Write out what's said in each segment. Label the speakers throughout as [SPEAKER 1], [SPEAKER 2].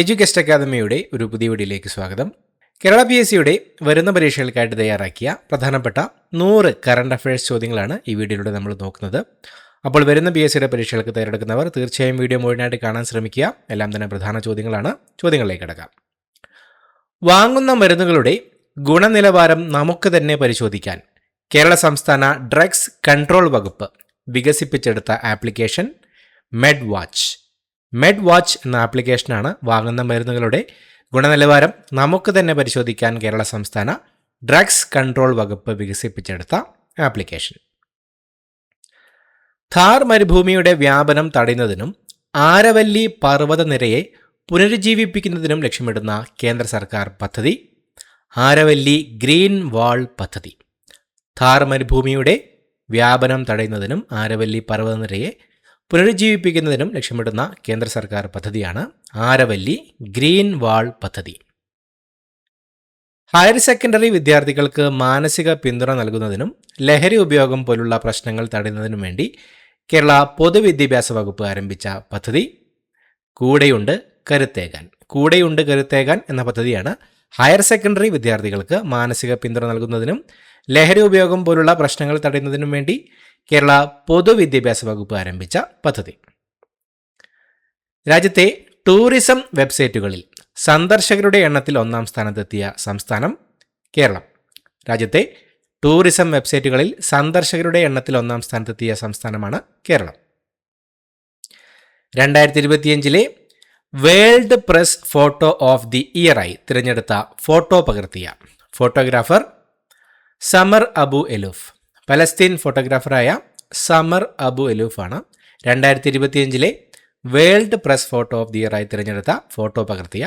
[SPEAKER 1] എഡ്യൂകെസ്റ്റ് അക്കാദമിയുടെ ഒരു പുതിയ വീഡിയോയിലേക്ക് സ്വാഗതം. കേരള PSCയുടെ വരുന്ന പരീക്ഷകൾക്കായിട്ട് തയ്യാറാക്കിയ പ്രധാനപ്പെട്ട 100 കറണ്ട് അഫയേഴ്സ് ചോദ്യങ്ങളാണ് ഈ വീഡിയോയിലൂടെ നമ്മൾ നോക്കുന്നത്. അപ്പോൾ വരുന്ന PSCയുടെ പരീക്ഷകൾക്ക് തയ്യാറെടുക്കുന്നവർ തീർച്ചയായും വീഡിയോ മുഴുവനായിട്ട് കാണാൻ ശ്രമിക്കുക. എല്ലാം തന്നെ പ്രധാന ചോദ്യങ്ങളാണ്. ചോദ്യങ്ങളിലേക്ക് കിടക്കാം. വാങ്ങുന്ന മരുന്നുകളുടെ ഗുണനിലവാരം നമുക്ക് തന്നെ പരിശോധിക്കാൻ കേരള സംസ്ഥാന ഡ്രഗ്സ് കൺട്രോൾ വകുപ്പ് വികസിപ്പിച്ചെടുത്ത ആപ്ലിക്കേഷൻ മെഡ് വാച്ച് എന്ന ആപ്ലിക്കേഷനാണ് വാങ്ങുന്ന മരുന്നുകളുടെ ഗുണനിലവാരം നമുക്ക് തന്നെ പരിശോധിക്കാൻ കേരള സംസ്ഥാന ഡ്രഗ്സ് കൺട്രോൾ വകുപ്പ് വികസിപ്പിച്ചെടുത്ത ആപ്ലിക്കേഷൻ. ഥാർ മരുഭൂമിയുടെ വ്യാപനം തടയുന്നതിനും ആരവല്ലി പർവ്വതനിരയെ പുനരുജ്ജീവിപ്പിക്കുന്നതിനും ലക്ഷ്യമിടുന്ന കേന്ദ്ര സർക്കാർ പദ്ധതി ആരവല്ലി ഗ്രീൻ വാൾ പദ്ധതി. ഥാർ മരുഭൂമിയുടെ വ്യാപനം തടയുന്നതിനും ആരവല്ലി പർവ്വതനിരയെ പുനരുജ്ജീവിപ്പിക്കുന്നതിനും ലക്ഷ്യമിടുന്ന കേന്ദ്ര സർക്കാർ പദ്ധതിയാണ് ആരവല്ലി ഗ്രീൻ വാൾ പദ്ധതി. ഹയർ സെക്കൻഡറി വിദ്യാർത്ഥികൾക്ക് മാനസിക പിന്തുണ നൽകുന്നതിനും ലഹരി ഉപയോഗം പോലുള്ള പ്രശ്നങ്ങൾ തടയുന്നതിനും വേണ്ടി കേരള പൊതുവിദ്യാഭ്യാസ വകുപ്പ് ആരംഭിച്ച പദ്ധതി കൂടെയുണ്ട് കരുത്തേകാൻ എന്ന പദ്ധതിയാണ് ഹയർ സെക്കൻഡറി വിദ്യാർത്ഥികൾക്ക് മാനസിക പിന്തുണ നൽകുന്നതിനും ലഹരി ഉപയോഗം പോലുള്ള പ്രശ്നങ്ങൾ തടയുന്നതിനും വേണ്ടി കേരള പൊതുവിദ്യാഭ്യാസ വകുപ്പ് ആരംഭിച്ച പദ്ധതി. രാജ്യത്തെ ടൂറിസം വെബ്സൈറ്റുകളിൽ സന്ദർശകരുടെ എണ്ണത്തിൽ 1-ാം സ്ഥാനത്തെത്തിയ സംസ്ഥാനം കേരളം. രാജ്യത്തെ ടൂറിസം വെബ്സൈറ്റുകളിൽ സന്ദർശകരുടെ എണ്ണത്തിൽ 1-ാം സ്ഥാനത്തെത്തിയ സംസ്ഥാനമാണ് Kerala. 2025 world press photo of the ഇയറായി തിരഞ്ഞെടുത്ത ഫോട്ടോ പകർത്തിയ photographer Samar Abu Elouf. Palestine ഫോട്ടോഗ്രാഫറായ സമർ അബു എലൂഫാണ് 2025 world press photo of the ഇയറായി തിരഞ്ഞെടുത്ത ഫോട്ടോ പകർത്തിയ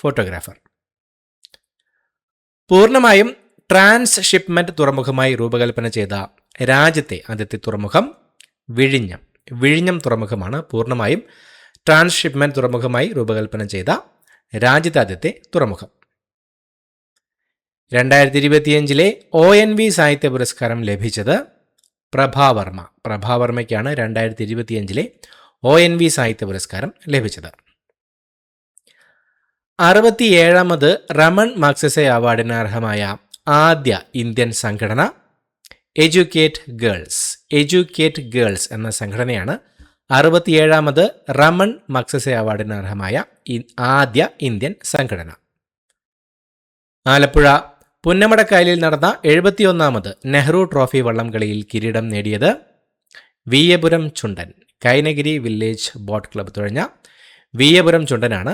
[SPEAKER 1] ഫോട്ടോഗ്രാഫർ. പൂർണ്ണമായും ട്രാൻസ്ഷിപ്മെന്റ് തുറമുഖമായി രൂപകൽപ്പന ചെയ്ത രാജ്യത്തെ ആദ്യത്തെ തുറമുഖം വിഴിഞ്ഞം തുറമുഖമാണ്. പൂർണ്ണമായും ട്രാൻസ്ഷിപ്മെന്റ് തുറമുഖമായി രൂപകൽപ്പന ചെയ്ത രാജ്യത്തെ ആദ്യത്തെ തുറമുഖം. 2025 ONV സാഹിത്യ പുരസ്കാരം ലഭിച്ചത് പ്രഭാവർമ്മയ്ക്കാണ് 2025 ONV സാഹിത്യ പുരസ്കാരം ലഭിച്ചത്. 67ാമത് റമൺ മാഗ്സസെ അവാർഡിന് അർഹമായ ആദ്യ ഇന്ത്യൻ സംഘടന എഡ്യൂക്കേറ്റ് ഗേൾസ് എന്ന സംഘടനയാണ് 67ാമത് റമൺ മാഗ്സസെ അവാർഡിന് അർഹമായ ആദ്യ ഇന്ത്യൻ സംഘടന. ആലപ്പുഴ പുന്നമടക്കായലിൽ നടന്ന 71ാമത് നെഹ്റു ട്രോഫി വള്ളംകളിയിൽ കിരീടം നേടിയത് Veeyapuram Chundan. Kainakary village boat club തുഴഞ്ഞ വീയപുരം ചുണ്ടനാണ്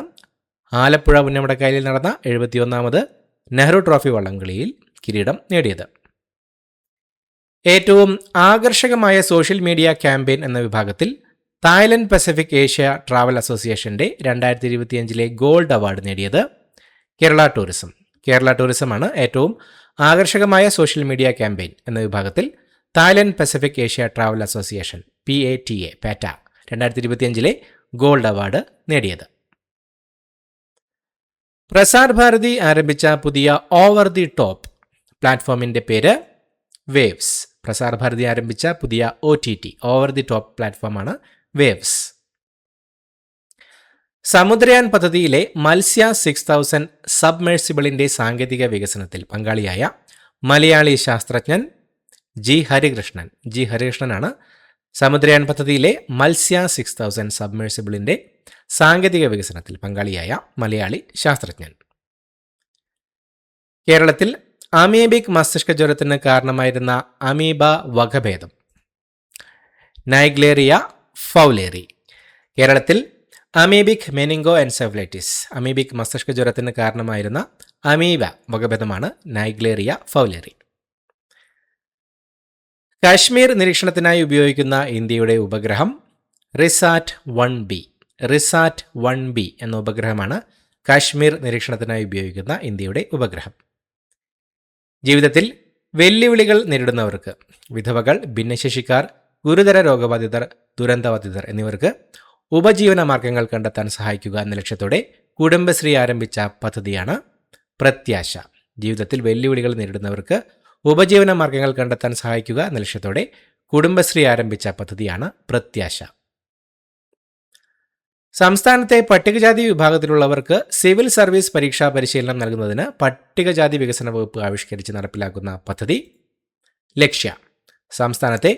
[SPEAKER 1] ആലപ്പുഴ പുന്നമടക്കായലിൽ നടന്ന 71ാമത് നെഹ്റു ട്രോഫി വള്ളംകളിയിൽ കിരീടം നേടിയത്. ഏറ്റവും ആകർഷകമായ സോഷ്യൽ മീഡിയ ക്യാമ്പയിൻ എന്ന വിഭാഗത്തിൽ തായ്ലൻഡ് പസഫിക് ഏഷ്യ ട്രാവൽ അസോസിയേഷന്റെ 2025 ഗോൾഡ് അവാർഡ് നേടിയത് കേരള ടൂറിസമാണ് ഏറ്റവും ആകർഷകമായ സോഷ്യൽ മീഡിയ ക്യാമ്പയിൻ എന്ന വിഭാഗത്തിൽ Thailand Pacific Asia travel association PATA 2025 gold award നേടിയത്. പ്രസാർ ഭാരതി ആരംഭിച്ച പുതിയ ഓവർ ദി ടോപ്പ് പ്ലാറ്റ്ഫോമിന്റെ പേര് വേവ്സ്. പ്രസാർ ഭാരതി ആരംഭിച്ച പുതിയ OTT ഓവർ ദി ടോപ്പ് പ്ലാറ്റ്ഫോമാണ് വേവ്സ്. സമുദ്രയാൻ പദ്ധതിയിലെ മത്സ്യ 6000 സബ്മെർസിബിളിന്റെ സാങ്കേതിക വികസനത്തിൽ പങ്കാളിയായ മലയാളി ശാസ്ത്രജ്ഞൻ ജി ഹരികൃഷ്ണനാണ് സമുദ്രയാൻ പദ്ധതിയിലെ മത്സ്യ 6000 സബ്മെർസിബിളിന്റെ സാങ്കേതിക വികസനത്തിൽ പങ്കാളിയായ മലയാളി ശാസ്ത്രജ്ഞൻ. കേരളത്തിൽ അമീബിക് മസ്തിഷ്ക ജ്വരത്തിന് കാരണമായിരുന്ന അമീബ വകഭേദം നൈഗ്ലേറിയ ഫൗലേറി. കേരളത്തിൽ അമീബിക് മെനിങ്കോ എൻസെഫലൈറ്റിസ് അമീബിക് മസ്തിഷ്ക ജ്വരത്തിന് കാരണമായിരുന്ന അമീബ വകഭേദമാണ് നൈഗ്ലേറിയ ഫൗലേറി. കാശ്മീർ നിരീക്ഷണത്തിനായി ഉപയോഗിക്കുന്ന ഇന്ത്യയുടെ ഉപഗ്രഹം റിസാറ്റ് 1B എന്ന ഉപഗ്രഹമാണ് കാശ്മീർ നിരീക്ഷണത്തിനായി ഉപയോഗിക്കുന്ന ഇന്ത്യയുടെ ഉപഗ്രഹം. ജീവിതത്തിൽ വെല്ലുവിളികൾ നേരിടുന്നവർക്ക്, വിധവകൾ, ഭിന്നശേഷിക്കാർ, ഗുരുതര രോഗബാധിതർ, ദുരന്തബാധിതർ എന്നിവർക്ക് ഉപജീവന മാർഗങ്ങൾ കണ്ടെത്താൻ സഹായിക്കുക എന്ന ലക്ഷ്യത്തോടെ കുടുംബശ്രീ ആരംഭിച്ച പദ്ധതിയാണ് പ്രത്യാശ. ജീവിതത്തിൽ വെല്ലുവിളികൾ നേരിടുന്നവർക്ക് ഉപജീവന മാർഗങ്ങൾ കണ്ടെത്താൻ സഹായിക്കുക എന്ന ലക്ഷ്യത്തോടെ കുടുംബശ്രീ ആരംഭിച്ച പദ്ധതിയാണ് പ്രത്യാശ. സംസ്ഥാനത്തെ പട്ടികജാതി വിഭാഗത്തിലുള്ളവർക്ക് സിവിൽ സർവീസ് പരീക്ഷാ പരിശീലനം നൽകുന്നതിന് പട്ടികജാതി വികസന വകുപ്പ് ആവിഷ്കരിച്ച് നടപ്പിലാക്കുന്ന പദ്ധതി ലക്ഷ്യ. സംസ്ഥാനത്തെ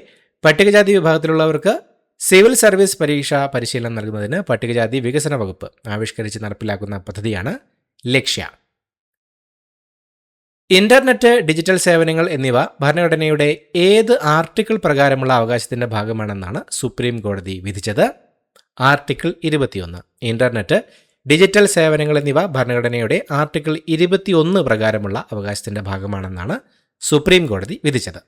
[SPEAKER 1] പട്ടികജാതി വിഭാഗത്തിലുള്ളവർക്ക് സിവിൽ സർവീസ് പരീക്ഷാ പരിശീലനം നൽകുന്നതിന് പട്ടികജാതി വികസന വകുപ്പ് ആവിഷ്കരിച്ച് നടപ്പിലാക്കുന്ന പദ്ധതിയാണ് ലക്ഷ്യ. ഇന്റർനെറ്റ്, ഡിജിറ്റൽ സേവനങ്ങൾ എന്നിവ ഭരണഘടനയുടെ ഏത് ആർട്ടിക്കിൾ പ്രകാരമുള്ള അവകാശത്തിന്റെ ഭാഗമാണെന്നാണ് സുപ്രീം കോടതി വിധിച്ചത്? ആർട്ടിക്കിൾ 21. ഇന്റർനെറ്റ്, ഡിജിറ്റൽ സേവനങ്ങൾ എന്നിവ ഭരണഘടനയുടെ ആർട്ടിക്കിൾ 21 പ്രകാരമുള്ള അവകാശത്തിന്റെ ഭാഗമാണെന്നാണ് സുപ്രീം കോടതി വിധിച്ചത്.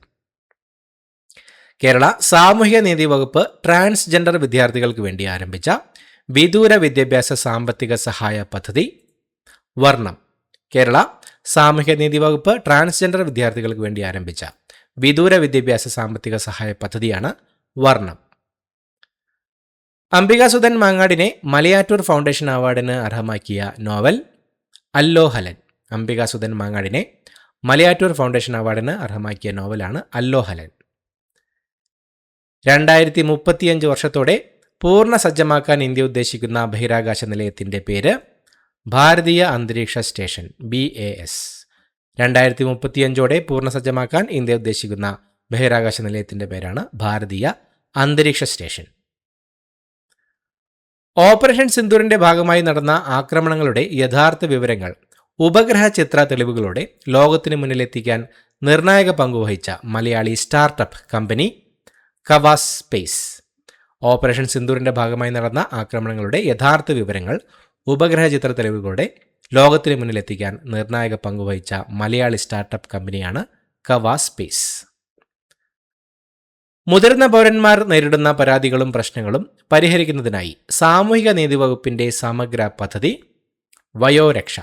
[SPEAKER 1] കേരള സാമൂഹിക നീതി വകുപ്പ് ട്രാൻസ്ജെൻഡർ വിദ്യാർത്ഥികൾക്ക് വേണ്ടി ആരംഭിച്ച വിദൂര വിദ്യാഭ്യാസ സാമ്പത്തിക സഹായ പദ്ധതി വർണ്ണം. കേരള സാമൂഹ്യ നീതി വകുപ്പ് ട്രാൻസ്ജെൻഡർ വിദ്യാർത്ഥികൾക്ക് വേണ്ടി ആരംഭിച്ച വിദൂര വിദ്യാഭ്യാസ സാമ്പത്തിക സഹായ പദ്ധതിയാണ് വർണ്ണം. അംബികാസുധൻ മാങ്ങാടിനെ മലയാറ്റൂർ ഫൗണ്ടേഷൻ അവാർഡിന് അർഹമാക്കിയ നോവൽ അല്ലോഹലൻ. അംബികാസുധൻ മാങ്ങാടിനെ മലയാറ്റൂർ ഫൗണ്ടേഷൻ അവാർഡിന് അർഹമാക്കിയ നോവലാണ് അല്ലോഹലൻ. 2035 വർഷത്തോടെ പൂർണ്ണ സജ്ജമാക്കാൻ ഇന്ത്യ ഉദ്ദേശിക്കുന്ന ബഹിരാകാശ നിലയത്തിന്റെ പേര് ഭാരതീയ അന്തരീക്ഷ സ്റ്റേഷൻ BAS. 2035 പൂർണ്ണ സജ്ജമാക്കാൻ ഇന്ത്യ ഉദ്ദേശിക്കുന്ന ബഹിരാകാശ നിലയത്തിന്റെ പേരാണ് ഭാരതീയ അന്തരീക്ഷ സ്റ്റേഷൻ. ഓപ്പറേഷൻ സിന്ദൂറിന്റെ ഭാഗമായി നടന്ന ആക്രമണങ്ങളുടെ യഥാർത്ഥ വിവരങ്ങൾ ഉപഗ്രഹ ചിത്ര തെളിവുകളോടെ ലോകത്തിന് മുന്നിലെത്തിക്കാൻ നിർണായക പങ്കുവഹിച്ച മലയാളി സ്റ്റാർട്ടപ്പ് കമ്പനി കവാസ് സ്പേസ്. ഓപ്പറേഷൻ സിന്ദൂറിന്റെ ഭാഗമായി നടന്ന ആക്രമണങ്ങളുടെ യഥാർത്ഥ വിവരങ്ങൾ ഉപഗ്രഹ ചിത്ര തെളിവുകളോടെ ലോകത്തിന് മുന്നിലെത്തിക്കാൻ നിർണായക പങ്കുവഹിച്ച മലയാളി സ്റ്റാർട്ടപ്പ് കമ്പനിയാണ് കവാസ് സ്പേസ്. മുതിർന്ന പൗരന്മാർ നേരിടുന്ന പരാതികളും പ്രശ്നങ്ങളും പരിഹരിക്കുന്നതിനായി സാമൂഹിക നീതി വകുപ്പിന്റെ സമഗ്ര പദ്ധതി വയോരക്ഷ.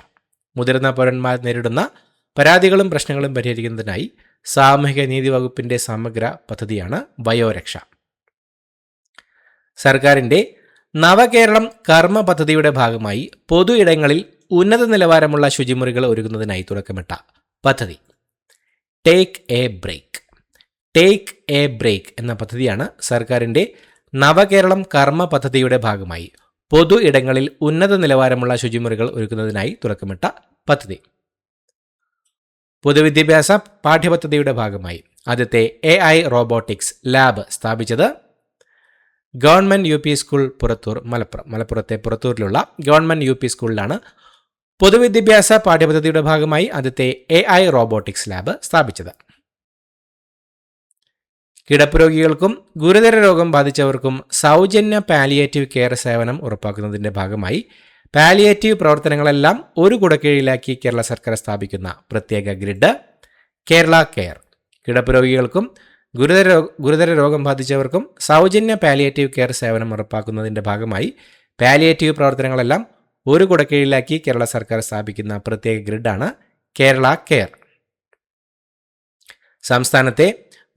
[SPEAKER 1] മുതിർന്ന പൗരന്മാർ നേരിടുന്ന പരാതികളും പ്രശ്നങ്ങളും പരിഹരിക്കുന്നതിനായി സാമൂഹിക നീതി വകുപ്പിന്റെ സമഗ്ര പദ്ധതിയാണ് വയോരക്ഷ. സർക്കാരിന്റെ നവകേരളം കർമ്മ പദ്ധതിയുടെ ഭാഗമായി പൊതു ഇടങ്ങളിൽ ഉന്നത നിലവാരമുള്ള ശുചിമുറികൾ ഒരുക്കുന്നതിനായി തുടക്കമിട്ട പദ്ധതി take a break. Take a break എന്ന പദ്ധതിയാണ് സർക്കാരിന്റെ നവകേരളം കർമ്മ പദ്ധതിയുടെ ഭാഗമായി പൊതു ഇടങ്ങളിൽ ഉന്നത നിലവാരമുള്ള ശുചിമുറികൾ ഒരുക്കുന്നതിനായി തുടക്കമിട്ട പദ്ധതി. പൊതുവിദ്യാഭ്യാസ പാഠ്യപദ്ധതിയുടെ ഭാഗമായി ആദ്യത്തെ AI റോബോട്ടിക്സ് ലാബ് സ്ഥാപിച്ചത് ഗവൺമെന്റ് UP സ്കൂൾ പുറത്തൂർ, മലപ്പുറത്തെ പുറത്തൂരിലുള്ള ഗവൺമെന്റ് UP സ്കൂളിലാണ് പൊതുവിദ്യാഭ്യാസ പാഠ്യപദ്ധതിയുടെ ഭാഗമായി ആദ്യത്തെ AI റോബോട്ടിക്സ് ലാബ് സ്ഥാപിച്ചത്. കിടപ്പ് രോഗികൾക്കും ഗുരുതര രോഗം ബാധിച്ചവർക്കും സൗജന്യ പാലിയേറ്റീവ് കെയർ സേവനം ഉറപ്പാക്കുന്നതിന്റെ ഭാഗമായി പാലിയേറ്റീവ് പ്രവർത്തനങ്ങളെല്ലാം ഒരു കുടക്കീഴിലാക്കി കേരള സർക്കാർ സ്ഥാപിക്കുന്ന പ്രത്യേക ഗ്രിഡ് കേരള കെയർ. കിടപ്പ് രോഗികൾക്കും ഗുരുതര രോഗം ബാധിച്ചവർക്കും സൗജന്യ പാലിയേറ്റീവ് കെയർ സേവനം ഉറപ്പാക്കുന്നതിന്റെ ഭാഗമായി പാലിയേറ്റീവ് പ്രവർത്തനങ്ങളെല്ലാം ഒരു കുടക്കീഴിലാക്കി കേരള സർക്കാർ സ്ഥാപിക്കുന്ന പ്രത്യേക ഗ്രിഡാണ് കേരള കെയർ. സംസ്ഥാനത്തെ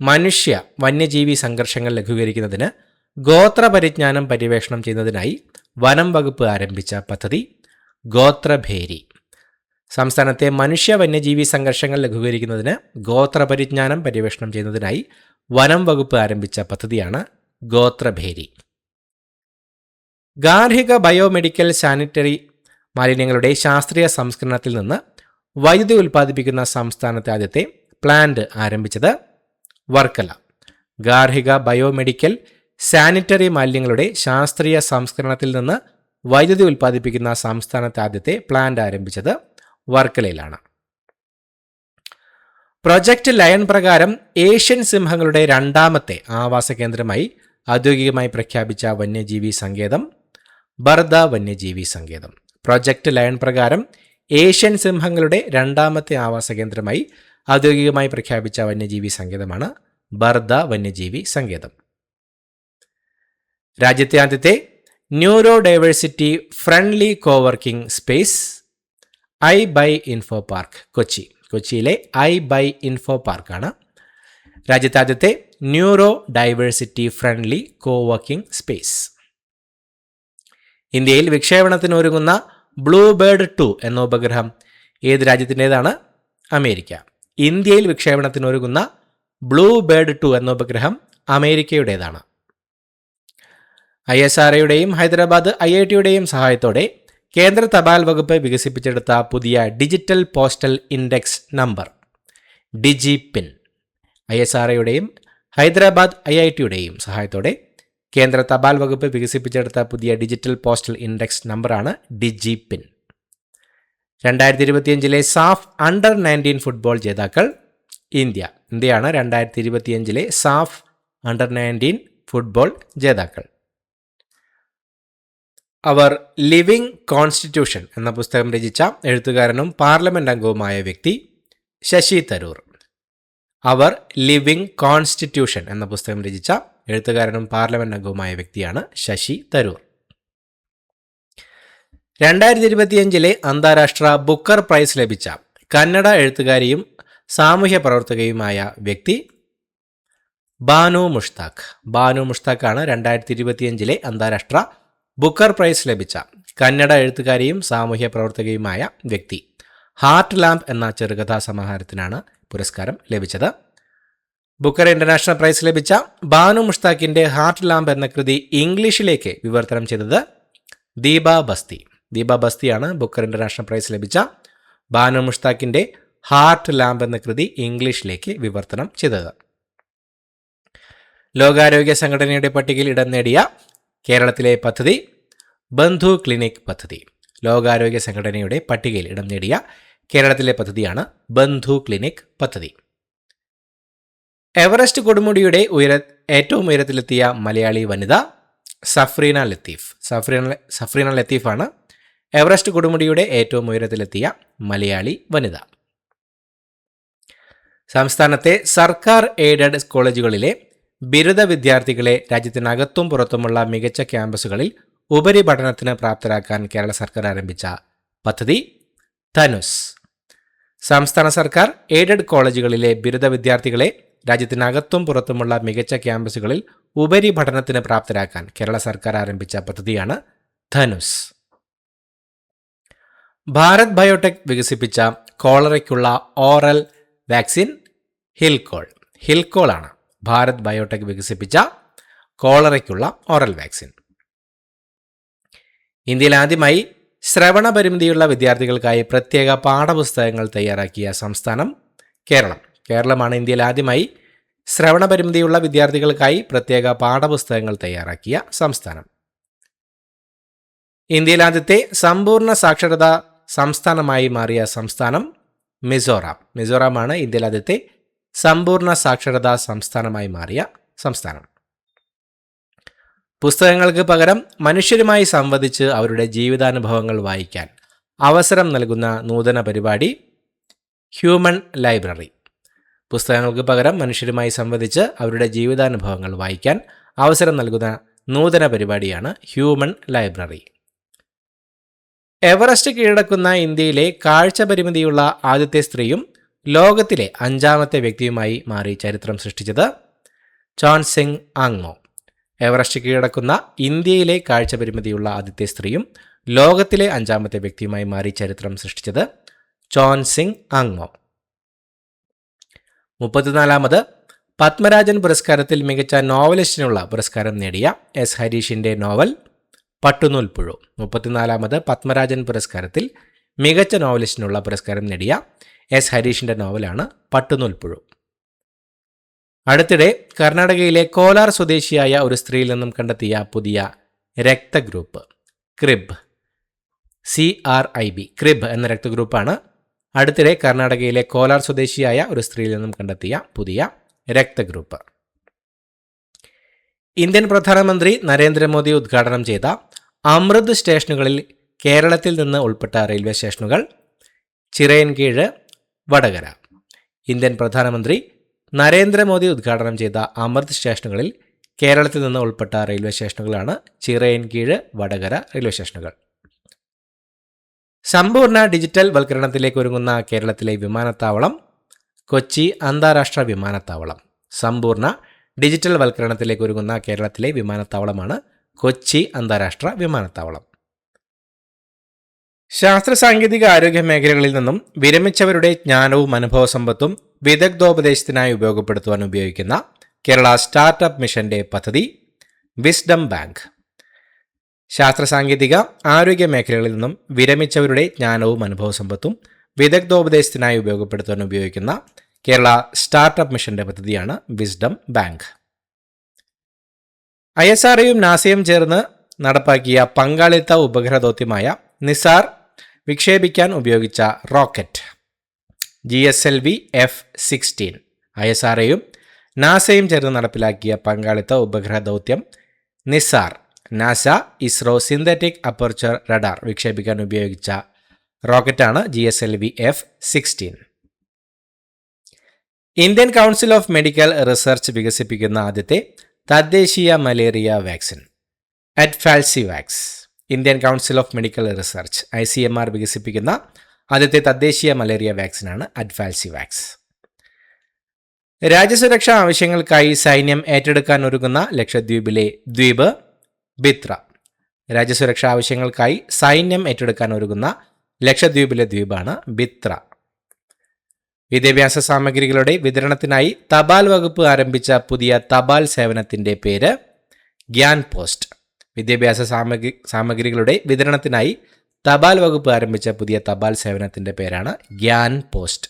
[SPEAKER 1] മനുഷ്യ വന്യജീവി സംഘർഷങ്ങൾ ലഘൂകരിക്കുന്നതിന് ഗോത്രപരിജ്ഞാനം പര്യവേക്ഷണം ചെയ്യുന്നതിനായി വനം വകുപ്പ് ആരംഭിച്ച പദ്ധതി ഗോത്രഭേരി. സംസ്ഥാനത്തെ മനുഷ്യ വന്യജീവി സംഘർഷങ്ങൾ ലഘൂകരിക്കുന്നതിന് ഗോത്രപരിജ്ഞാനം പര്യവേക്ഷണം ചെയ്യുന്നതിനായി വനം വകുപ്പ് ആരംഭിച്ച പദ്ധതിയാണ് ഗോത്രഭേരി. ഗാർഹിക ബയോമെഡിക്കൽ സാനിറ്ററി മാലിന്യങ്ങളുടെ ശാസ്ത്രീയ സംസ്കരണത്തിൽ നിന്ന് വൈദ്യുതി ഉൽപ്പാദിപ്പിക്കുന്ന സംസ്ഥാനത്തെ ആദ്യത്തെ പ്ലാന്റ് ആരംഭിച്ചത് വർക്കല. ഗാർഹിക ബയോമെഡിക്കൽ സാനിറ്ററി മാലിന്യങ്ങളുടെ ശാസ്ത്രീയ സംസ്കരണത്തിൽ നിന്ന് വൈദ്യുതി ഉൽപ്പാദിപ്പിക്കുന്ന സംസ്ഥാനത്തെ ആദ്യത്തെ പ്ലാന്റ് ആരംഭിച്ചത് വർക്കലയിലാണ്. പ്രൊജക്ട് ലയൺ പ്രകാരം ഏഷ്യൻ സിംഹങ്ങളുടെ രണ്ടാമത്തെ ആവാസ കേന്ദ്രമായി ഔദ്യോഗികമായി പ്രഖ്യാപിച്ച വന്യജീവി സങ്കേതം ബർദ വന്യജീവി സങ്കേതം. പ്രൊജക്ട് ലയൺ പ്രകാരം ഏഷ്യൻ സിംഹങ്ങളുടെ രണ്ടാമത്തെ ആവാസ കേന്ദ്രമായി ഔദ്യോഗികമായി പ്രഖ്യാപിച്ച വന്യജീവി സങ്കേതമാണ് ബർദ വന്യജീവി സങ്കേതം. രാജ്യത്തെ ആദ്യത്തെ neuro diversity friendly coworking space iBuyInfo park Kochi. കൊച്ചിയിലെ iBuyInfo പാർക്കാണ് രാജ്യത്തെ ആദ്യത്തെ neuro diversity friendly coworking space. ഇന്ത്യയിൽ വിക്ഷേപണത്തിന് ഒരുങ്ങുന്ന ബ്ലൂബേർഡ് 2 എന്ന ഉപഗ്രഹം ഏത് രാജ്യത്തിൻ്റെതാണ്? അമേരിക്ക. ഇന്ത്യയിൽ വിക്ഷേപണത്തിന് ഒരുങ്ങുന്ന ബ്ലൂബേർഡ് 2 എന്ന ഉപഗ്രഹം അമേരിക്കയുടേതാണ്. ISROയുടെയും ഹൈദരാബാദ് IITയുടെയും സഹായത്തോടെ കേന്ദ്ര തപാൽ വകുപ്പ് വികസിപ്പിച്ചെടുത്ത പുതിയ digital postal index number DigiPin. ISROയുടെയും ഹൈദരാബാദ് IITയുടെയും സഹായത്തോടെ കേന്ദ്ര തപാൽ വകുപ്പ് വികസിപ്പിച്ചെടുത്ത പുതിയ ഡിജിറ്റൽ പോസ്റ്റൽ ഇൻഡെക്സ് നമ്പറാണ് DigiPin. 2025 സാഫ് അണ്ടർ 19 ഫുട്ബോൾ ജേതാക്കൾ ഇന്ത്യയാണ് 2025 സാഫ് അണ്ടർ 19 ഫുട്ബോൾ ജേതാക്കൾ. അവർ ലിവിംഗ് കോൺസ്റ്റിറ്റ്യൂഷൻ എന്ന പുസ്തകം രചിച്ച എഴുത്തുകാരനും പാർലമെന്റ് അംഗവുമായ വ്യക്തി ശശി തരൂർ. അവർ ലിവിംഗ് കോൺസ്റ്റിറ്റ്യൂഷൻ എന്ന പുസ്തകം രചിച്ച എഴുത്തുകാരനും പാർലമെന്റ് അംഗവുമായ വ്യക്തിയാണ് ശശി തരൂർ. 2025 അന്താരാഷ്ട്ര ബുക്കർ പ്രൈസ് ലഭിച്ച കന്നഡ എഴുത്തുകാരിയും സാമൂഹ്യ പ്രവർത്തകയുമായ വ്യക്തി ബാനു മുഷ്താഖ്. ബാനു മുഷ്താഖാണ് 2025 അന്താരാഷ്ട്ര ബുക്കർ പ്രൈസ് ലഭിച്ച കന്നഡ എഴുത്തുകാരിയും സാമൂഹ്യ പ്രവർത്തകയുമായ വ്യക്തി. ഹാർട്ട് ലാമ്പ് എന്ന ചെറുകഥാ സമാഹാരത്തിനാണ് പുരസ്കാരം ലഭിച്ചത്. ബുക്കർ ഇന്റർനാഷണൽ പ്രൈസ് ലഭിച്ച ബാനു മുഷ്താഖിന്റെ ഹാർട്ട് ലാമ്പ് എന്ന കൃതി ഇംഗ്ലീഷിലേക്ക് വിവർത്തനം ചെയ്തത് ദീപ ബസ്തി. ദീപ ബസ്തിയാണ് ബുക്കർ ഇന്റർനാഷണൽ പ്രൈസ് ലഭിച്ച ബാനു മുഷ്താഖിന്റെ ഹാർട്ട് ലാമ്പ് എന്ന കൃതി ഇംഗ്ലീഷിലേക്ക് വിവർത്തനം ചെയ്തത്. ലോകാരോഗ്യ സംഘടനയുടെ പട്ടികയിൽ ഇടം നേടിയ കേരളത്തിലെ പദ്ധതി ബന്ധു ക്ലിനിക് പദ്ധതി. ലോകാരോഗ്യ സംഘടനയുടെ പട്ടികയിൽ ഇടം നേടിയ കേരളത്തിലെ പദ്ധതിയാണ് ബന്ധു ക്ലിനിക് പദ്ധതി. എവറസ്റ്റ് കൊടുമുടിയുടെ ഏറ്റവും ഉയരത്തിലെത്തിയ മലയാളി വനിത സഫ്രീന ലത്തീഫ്. സഫ്രീന ലത്തീഫാണ് എവറസ്റ്റ് കൊടുമുടിയുടെ ഏറ്റവും ഉയരത്തിലെത്തിയ മലയാളി വനിത. സംസ്ഥാനത്തെ സർക്കാർ എയ്ഡഡ് കോളേജുകളിലെ ബിരുദ വിദ്യാർത്ഥികളെ രാജ്യത്തിനകത്തും പുറത്തുമുള്ള മികച്ച ക്യാമ്പസുകളിൽ ഉപരിപഠനത്തിന് പ്രാപ്തരാക്കാൻ കേരള സർക്കാർ ആരംഭിച്ച പദ്ധതി ധനുസ്. സംസ്ഥാന സർക്കാർ എയ്ഡഡ് കോളേജുകളിലെ ബിരുദ വിദ്യാർത്ഥികളെ രാജ്യത്തിനകത്തും പുറത്തുമുള്ള മികച്ച ക്യാമ്പസുകളിൽ ഉപരിപഠനത്തിന് പ്രാപ്തരാക്കാൻ കേരള സർക്കാർ ആരംഭിച്ച പദ്ധതിയാണ് ധനുസ്. ഭാരത് ബയോടെക് വികസിപ്പിച്ച കോളറയ്ക്കുള്ള ഓറൽ വാക്സിൻ ഹിൽകോൾ ആണ് ഭാരത് ബയോടെക് വികസിപ്പിച്ച കോളറയ്ക്കുള്ള ഓറൽ വാക്സിൻ. ഇന്ത്യയിൽ ആദ്യമായി ശ്രവണ പരിമിതിയുള്ള വിദ്യാർത്ഥികൾക്കായി പ്രത്യേക പാഠപുസ്തകങ്ങൾ തയ്യാറാക്കിയ സംസ്ഥാനം കേരളമാണ് ഇന്ത്യയിൽ ആദ്യമായി ശ്രവണ പരിമിതിയുള്ള വിദ്യാർത്ഥികൾക്കായി പ്രത്യേക പാഠപുസ്തകങ്ങൾ തയ്യാറാക്കിയ സംസ്ഥാനം. ഇന്ത്യയിൽ ആദ്യത്തെ സമ്പൂർണ്ണ സാക്ഷരതാ സംസ്ഥാനമായി മാറിയ സംസ്ഥാനം മിസോറാമാണ് ഇന്ത്യയിൽ ആദ്യത്തെ സമ്പൂർണ്ണ സാക്ഷരതാ സംസ്ഥാനമായി മാറിയ സംസ്ഥാനം. പുസ്തകങ്ങൾക്ക് പകരം മനുഷ്യരുമായി സംവദിച്ച് അവരുടെ ജീവിതാനുഭവങ്ങൾ വായിക്കാൻ അവസരം നൽകുന്ന നൂതന പരിപാടി ഹ്യൂമൻ ലൈബ്രറി. പുസ്തകങ്ങൾക്ക് പകരം മനുഷ്യരുമായി സംവദിച്ച് അവരുടെ ജീവിതാനുഭവങ്ങൾ വായിക്കാൻ അവസരം നൽകുന്ന നൂതന പരിപാടിയാണ് ഹ്യൂമൻ ലൈബ്രറി. എവറസ്റ്റ് കീഴടക്കുന്ന ഇന്ത്യയിലെ കാഴ്ച പരിമിതിയുള്ള ആദ്യത്തെ സ്ത്രീയും ലോകത്തിലെ 5ാമത്തെ വ്യക്തിയുമായി മാറി ചരിത്രം സൃഷ്ടിച്ചത് ചോൻസിങ് ആങ്മോ. എവറസ്റ്റ് കീഴടക്കുന്ന ഇന്ത്യയിലെ കാഴ്ച പരിമിതിയുള്ള ആദ്യത്തെ സ്ത്രീയും ലോകത്തിലെ 5ാമത്തെ വ്യക്തിയുമായി മാറി ചരിത്രം സൃഷ്ടിച്ചത് ചോൻസിങ് ആങ്മോ. 34ാമത് പത്മരാജൻ പുരസ്കാരത്തിൽ മികച്ച നോവലിസ്റ്റിനുള്ള പുരസ്കാരം നേടിയ എസ് ഹരീഷിന്റെ നോവൽ പട്ടുനൂൽപ്പുഴു. 34ാമത് പത്മരാജൻ പുരസ്കാരത്തിൽ മികച്ച നോവലിസ്റ്റിനുള്ള പുരസ്കാരം നേടിയ എസ് ഹരീഷിന്റെ നോവലാണ് പട്ടുനൂൽപ്പുഴു. അടുത്തിടെ കർണാടകയിലെ കോലാർ സ്വദേശിയായ ഒരു സ്ത്രീയിൽ നിന്നും കണ്ടെത്തിയ പുതിയ രക്തഗ്രൂപ്പ് ക്രിബ് എന്ന രക്തഗ്രൂപ്പാണ് അടുത്തിടെ കർണാടകയിലെ കോലാർ സ്വദേശിയായ ഒരു സ്ത്രീയിൽ നിന്നും കണ്ടെത്തിയ പുതിയ രക്തഗ്രൂപ്പ്. ഇന്ത്യൻ പ്രധാനമന്ത്രി നരേന്ദ്രമോദി ഉദ്ഘാടനം ചെയ്ത അമൃത് സ്റ്റേഷനുകളിൽ കേരളത്തിൽ നിന്ന് ഉൾപ്പെട്ട റെയിൽവേ സ്റ്റേഷനുകൾ ചിറയൻകീഴ്, വടകര. ഇന്ത്യൻ പ്രധാനമന്ത്രി നരേന്ദ്രമോദി ഉദ്ഘാടനം ചെയ്ത അമൃത് സ്റ്റേഷനുകളിൽ കേരളത്തിൽ നിന്ന് ഉൾപ്പെട്ട റെയിൽവേ സ്റ്റേഷനുകളാണ് ചിറയൻകീഴ്, വടകര റെയിൽവേ സ്റ്റേഷനുകൾ. സമ്പൂർണ്ണ ഡിജിറ്റൽ വൽക്കരണത്തിലേക്ക് ഒരുങ്ങുന്ന കേരളത്തിലെ വിമാനത്താവളം കൊച്ചി അന്താരാഷ്ട്ര വിമാനത്താവളം. സമ്പൂർണ്ണ ഡിജിറ്റൽ വൽക്കരണത്തിലേക്ക് ഒരുങ്ങുന്ന കേരളത്തിലെ വിമാനത്താവളമാണ് കൊച്ചി അന്താരാഷ്ട്ര വിമാനത്താവളം. ശാസ്ത്ര സാങ്കേതിക ആരോഗ്യ മേഖലകളിൽ നിന്നും വിരമിച്ചവരുടെ ജ്ഞാനവും അനുഭവ സമ്പത്തും വിദഗ്ധോപദേശത്തിനായി ഉപയോഗിക്കുന്ന കേരള സ്റ്റാർട്ടപ്പ് മിഷന്റെ പദ്ധതി വിസ്ഡം ബാങ്ക്. ശാസ്ത്ര സാങ്കേതിക ആരോഗ്യ മേഖലകളിൽ നിന്നും വിരമിച്ചവരുടെ ജ്ഞാനവും അനുഭവസമ്പത്തും വിദഗ്ധോപദേശത്തിനായി ഉപയോഗപ്പെടുത്താൻ ഉപയോഗിക്കുന്ന കേരള സ്റ്റാർട്ടപ്പ് മിഷന്റെ പദ്ധതിയാണ് വിസ്ഡം ബാങ്ക്. ISROയും നാസയും ചേർന്ന് നടപ്പാക്കിയ പങ്കാളിത്ത ഉപഗ്രഹ ദൗത്യമായ നിസാർ വിക്ഷേപിക്കാൻ ഉപയോഗിച്ച റോക്കറ്റ് GSLV F-16. ISROയും നാസയും ചേർന്ന് നടപ്പിലാക്കിയ പങ്കാളിത്ത ഉപഗ്രഹ ദൗത്യം NISAR NASA ISRO synthetic aperture radar വിക്ഷേപിക്കാൻ ഉപയോഗിച്ച റോക്കറ്റാണ് GSLV F-16. Indian council of medical research വികസിപ്പിക്കുന്ന ആദ്യത്തെ തദ്ദേശീയ malaria vaccine AdFalciVax. Indian council of medical research ICMR വികസിപ്പിക്കുന്ന ആദ്യത്തെ തദ്ദേശീയ മലേറിയ വാക്സിനാണ് അഡ്ഫാൽസിവാക്സ്. രാജ്യസുരക്ഷാ ആവശ്യങ്ങൾക്കായി സൈന്യം ഏറ്റെടുക്കാൻ ഒരുങ്ങുന്ന ലക്ഷദ്വീപിലെ ദ്വീപ് ബിത്ര. രാജ്യസുരക്ഷാ ആവശ്യങ്ങൾക്കായി സൈന്യം ഏറ്റെടുക്കാൻ ഒരുങ്ങുന്ന ലക്ഷദ്വീപിലെ ദ്വീപാണ് ബിത്ര. വിദ്യാഭ്യാസ സാമഗ്രികളുടെ വിതരണത്തിനായി തപാൽ വകുപ്പ് ആരംഭിച്ച പുതിയ തപാൽ സേവനത്തിന്റെ പേര് ഗ്യാൻ പോസ്റ്റ്. വിദ്യാഭ്യാസ സാമഗ്രികളുടെ വിതരണത്തിനായി തപാൽ വകുപ്പ് ആരംഭിച്ച പുതിയ തപാൽ സേവനത്തിന്റെ പേരാണ് ഗ്യാൻ പോസ്റ്റ്.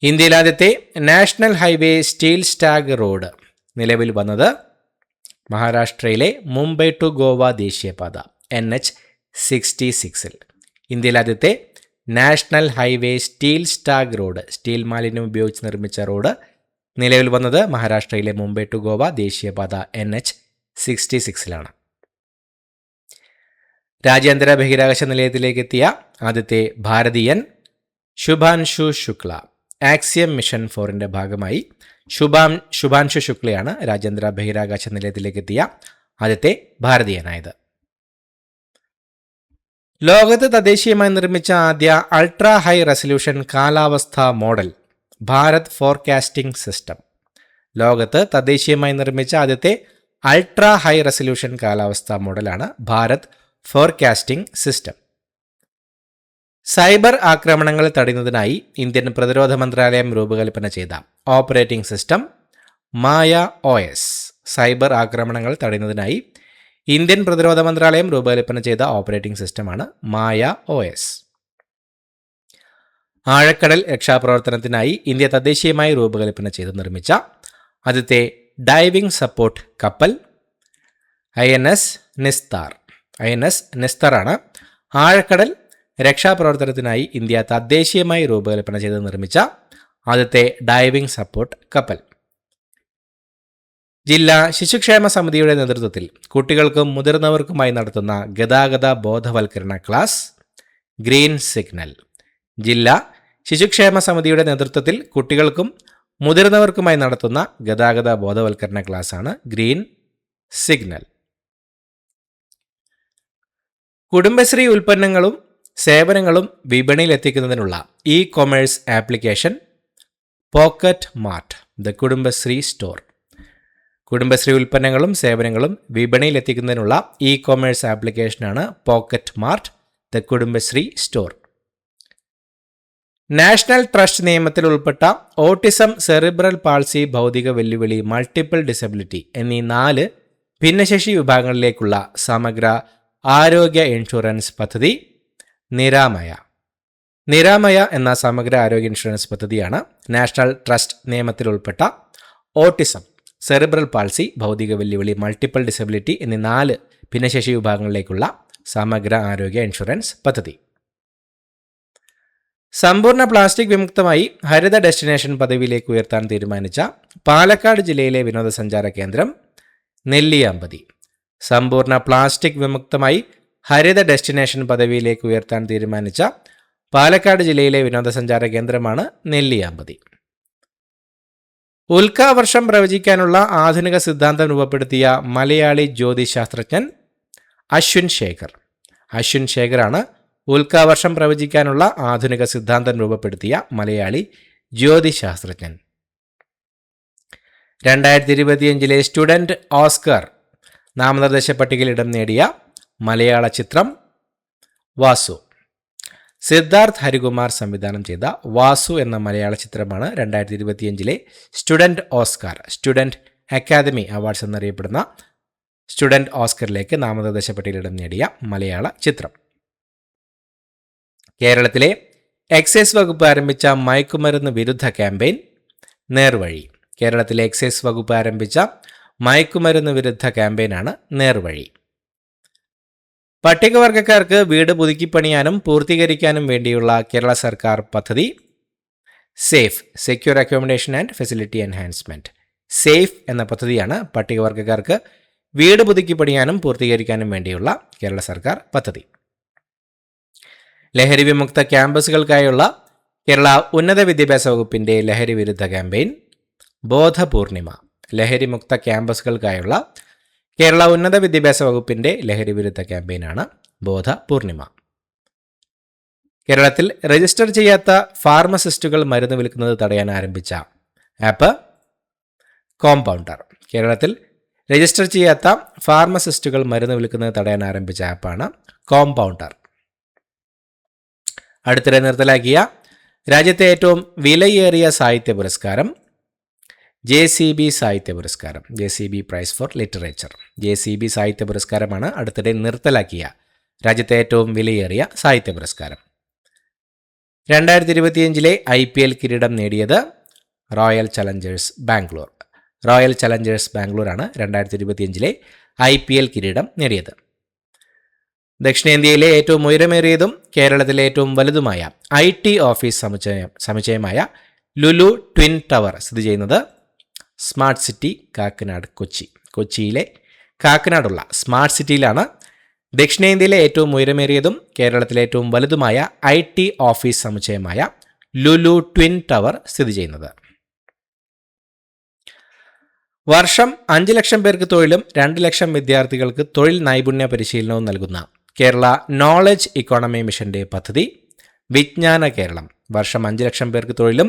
[SPEAKER 1] ഇന്ത്യയിലെ ആദ്യത്തെ national highway steel stag road നിലവിൽ വന്നത് മഹാരാഷ്ട്രയിലെ മുംബൈ ടു ഗോവ ദേശീയപാത NH-66. ഇന്ത്യയിലെ ആദ്യത്തെ national highway steel stag road, steel മാലിന്യം ഉപയോഗിച്ച് നിർമ്മിച്ച റോഡ് നിലവിൽ വന്നത് മഹാരാഷ്ട്രയിലെ മുംബൈ ടു ഗോവ ദേശീയപാത NH-66. രാജ്യാന്തര ബഹിരാകാശ നിലയത്തിലേക്ക് എത്തിയ ആദ്യത്തെ ഭാരതീയൻ ശുഭാൻഷു ശുക്ല. ആക്സിയം മിഷൻ 4ന്റെ ഭാഗമായി ശുഭാൻഷു ശുക്ലയാണ് രാജ്യാന്തര ബഹിരാകാശ നിലയത്തിലേക്ക് എത്തിയ ആദ്യത്തെ ഭാരതീയനായത്. ലോകത്ത് തദ്ദേശീയമായി നിർമ്മിച്ച ആദ്യ അൾട്രാ ഹൈ റെസല്യൂഷൻ കാലാവസ്ഥാ മോഡൽ ഭാരത് ഫോർകാസ്റ്റിംഗ് സിസ്റ്റം. ലോകത്ത് തദ്ദേശീയമായി നിർമ്മിച്ച ആദ്യത്തെ അൾട്രാ ഹൈ റെസല്യൂഷൻ കാലാവസ്ഥാ മോഡലാണ് ഭാരത് ഫോർകാസ്റ്റിംഗ് സിസ്റ്റം. സൈബർ ആക്രമണങ്ങൾ തടയുന്നതിനായി ഇന്ത്യൻ പ്രതിരോധ മന്ത്രാലയം രൂപകൽപ്പന ചെയ്ത ഓപ്പറേറ്റിംഗ് സിസ്റ്റം മായ OS. സൈബർ ആക്രമണങ്ങൾ തടയുന്നതിനായി ഇന്ത്യൻ പ്രതിരോധ മന്ത്രാലയം രൂപകൽപ്പന ചെയ്ത ഓപ്പറേറ്റിംഗ് സിസ്റ്റമാണ് മായ OS. ആഴക്കടൽ രക്ഷാപ്രവർത്തനത്തിനായി ഇന്ത്യ തദ്ദേശീയമായി രൂപകൽപ്പന ചെയ്ത് നിർമ്മിച്ച ആദ്യത്തെ ഡൈവിംഗ് സപ്പോർട്ട് കപ്പൽ INS നിസ്തർ ആണ് ആഴക്കടൽ രക്ഷാപ്രവർത്തനത്തിനായി ഇന്ത്യ തദ്ദേശീയമായി രൂപകൽപ്പന ചെയ്ത് നിർമ്മിച്ച ആദ്യത്തെ ഡൈവിംഗ് സപ്പോർട്ട് കപ്പൽ. ജില്ലാ ശിശുക്ഷേമ സമിതിയുടെ നേതൃത്വത്തിൽ കുട്ടികൾക്കും മുതിർന്നവർക്കുമായി നടത്തുന്ന ഗതാഗത ബോധവൽക്കരണ ക്ലാസ് ഗ്രീൻ സിഗ്നൽ. ജില്ലാ ശിശുക്ഷേമ സമിതിയുടെ നേതൃത്വത്തിൽ കുട്ടികൾക്കും മുതിർന്നവർക്കുമായി നടത്തുന്ന ഗതാഗത ബോധവൽക്കരണ ക്ലാസ്സാണ് ഗ്രീൻ സിഗ്നൽ. കുടുംബശ്രീ ഉൽപ്പന്നങ്ങളും സേവനങ്ങളും വിപണിയിൽ എത്തിക്കുന്നതിനുള്ള e-commerce application pocket mart the Kudumbashree store. Kudumbashree ഉൽപ്പന്നങ്ങളും സേവനങ്ങളും വിപണിയിൽ എത്തിക്കുന്നതിനുള്ള ഇ-കൊമേഴ്സ് ആപ്ലിക്കേഷനാണ് pocket mart the Kudumbashree store. National trust നിയമത്തിൽ ഉൾപ്പെട്ട ഓട്ടിസം, സെറിബ്രൽ പാൾസി, ഭൗതിക വെല്ലുവിളി, മൾട്ടിപ്പിൾ ഡിസബിലിറ്റി എന്നീ 4 ഭിന്നശേഷി വിഭാഗങ്ങളിലേക്കുള്ള സമഗ്ര ആരോഗ്യ ഇൻഷുറൻസ് പദ്ധതി നിരാമയ എന്ന സമഗ്ര ആരോഗ്യ ഇൻഷുറൻസ് പദ്ധതിയാണ് നാഷണൽ ട്രസ്റ്റ് നിയമത്തിൽ ഉൾപ്പെട്ട ഓട്ടിസം, സെറിബ്രൽ പാൾസി, ഭൗതിക വെല്ലുവിളി, മൾട്ടിപ്പിൾ ഡിസബിലിറ്റി എന്നീ 4 ഭിന്നശേഷി വിഭാഗങ്ങളിലേക്കുള്ള സമഗ്ര ആരോഗ്യ ഇൻഷുറൻസ് പദ്ധതി. സമ്പൂർണ്ണ പ്ലാസ്റ്റിക് വിമുക്തമായി ഹരിത ഡെസ്റ്റിനേഷൻ പദവിയിലേക്ക് ഉയർത്താൻ തീരുമാനിച്ച പാലക്കാട് ജില്ലയിലെ വിനോദസഞ്ചാര കേന്ദ്രം നെല്ലിയാമ്പതി. സമ്പൂർണ്ണ പ്ലാസ്റ്റിക് വിമുക്തമായി ഹരിത ഡെസ്റ്റിനേഷൻ പദവിയിലേക്ക് ഉയർത്താൻ തീരുമാനിച്ച പാലക്കാട് ജില്ലയിലെ വിനോദസഞ്ചാര കേന്ദ്രമാണ് നെല്ലിയാമ്പതി. ഉൽക്കാവർഷം പ്രവചിക്കാനുള്ള ആധുനിക സിദ്ധാന്തം രൂപപ്പെടുത്തിയ മലയാളി ജ്യോതിശാസ്ത്രജ്ഞൻ അശ്വിൻ ശേഖറാണ് ഉൽക്കാവർഷം പ്രവചിക്കാനുള്ള ആധുനിക സിദ്ധാന്തം രൂപപ്പെടുത്തിയ മലയാളി ജ്യോതിശാസ്ത്രജ്ഞൻ. 2025 സ്റ്റുഡൻറ് ഓസ്കർ നാമനിർദ്ദേശ പട്ടികയിൽ ഇടം നേടിയ മലയാള ചിത്രം വാസു. സിദ്ധാർത്ഥ് ഹരികുമാർ സംവിധാനം ചെയ്ത വാസു എന്ന മലയാള ചിത്രമാണ് 2025 student Oscar, student academy awards എന്നറിയപ്പെടുന്ന സ്റ്റുഡൻറ് ഓസ്കറിലേക്ക് നാമനിർദ്ദേശ പട്ടികയിലിടം നേടിയ മലയാള ചിത്രം. കേരളത്തിലെ എക്സൈസ് വകുപ്പ് ആരംഭിച്ച മയക്കുമരുന്ന് വിരുദ്ധ ക്യാമ്പയിൻ നേർവഴി. കേരളത്തിലെ എക്സൈസ് വകുപ്പ് ആരംഭിച്ച മയക്കുമരുന്ന് വിരുദ്ധ ക്യാമ്പയിനാണ് നേർവഴി. പട്ടികവർഗക്കാർക്ക് വീട് പുതുക്കിപ്പണിയാനും പൂർത്തീകരിക്കാനും വേണ്ടിയുള്ള കേരള സർക്കാർ പദ്ധതി safe, secure accommodation and facility enhancement. Safe എന്ന പദ്ധതിയാണ് പട്ടികവർഗക്കാർക്ക് വീട് പുതുക്കിപ്പണിയാനും പൂർത്തീകരിക്കാനും വേണ്ടിയുള്ള കേരള സർക്കാർ പദ്ധതി. ലഹരി വിമുക്ത ക്യാമ്പസുകൾക്കായുള്ള കേരള ഉന്നത വിദ്യാഭ്യാസ വകുപ്പിൻ്റെ ലഹരി വിരുദ്ധ ക്യാമ്പയിൻ ബോധപൂർണിമ. ലഹരി മുക്ത ക്യാമ്പസുകൾക്കായുള്ള കേരള ഉന്നത വിദ്യാഭ്യാസ വകുപ്പിൻ്റെ ലഹരി വിരുദ്ധ ക്യാമ്പയിനാണ് ബോധപൂർണിമ. കേരളത്തിൽ രജിസ്റ്റർ ചെയ്യാത്ത ഫാർമസിസ്റ്റുകൾ മരുന്ന് വിൽക്കുന്നത് തടയാൻ ആരംഭിച്ച ആപ്പ് കോമ്പൗണ്ടർ. കേരളത്തിൽ രജിസ്റ്റർ ചെയ്യാത്ത ഫാർമസിസ്റ്റുകൾ മരുന്ന് വിൽക്കുന്നത് തടയാൻ ആരംഭിച്ച ആപ്പാണ് കോമ്പൗണ്ടർ. അടുത്തിടെ നിർത്തലാക്കിയ രാജ്യത്തെ ഏറ്റവും വിലയേറിയ സാഹിത്യ പുരസ്കാരം JCB സാഹിത്യ പുരസ്കാരം. JCB prize for literature. JCB സാഹിത്യ പുരസ്കാരമാണ് അടുത്തിടെ നിർത്തലാക്കിയ രാജ്യത്തെ ഏറ്റവും വിലയേറിയ സാഹിത്യ പുരസ്കാരം. 2025 IPL കിരീടം നേടിയത് royal challengers Bangalore. Royal challengers ബാംഗ്ലൂരാണ് 2025 IPL കിരീടം നേടിയത്. ദക്ഷിണേന്ത്യയിലെ ഏറ്റവും ഉയരമേറിയതും കേരളത്തിലെ ഏറ്റവും വലുതുമായ IT ഓഫീസ് സമുച്ചയമായ ലുലു ട്വിൻ ടവർ സ്ഥിതി ചെയ്യുന്നത് സ്മാർട്ട് സിറ്റി കാക്കനാട്, കൊച്ചി. കൊച്ചിയിലെ കാക്കനാടുള്ള സ്മാർട്ട് സിറ്റിയിലാണ് ദക്ഷിണേന്ത്യയിലെ ഏറ്റവും ഉയരമേറിയതും കേരളത്തിലെ ഏറ്റവും വലുതുമായ IT ഓഫീസ് സമുച്ചയമായ ലുലു ട്വിൻ ടവർ സ്ഥിതി ചെയ്യുന്നത്. വർഷം 5 ലക്ഷം പേർക്ക് തൊഴിലും 2 ലക്ഷം വിദ്യാർത്ഥികൾക്ക് തൊഴിൽ നൈപുണ്യ പരിശീലനവും നൽകുന്ന കേരള നോളജ് ഇക്കോണമി മിഷന്റെ പദ്ധതി വിജ്ഞാന കേരളം. വർഷം 5 ലക്ഷം പേർക്ക് തൊഴിലും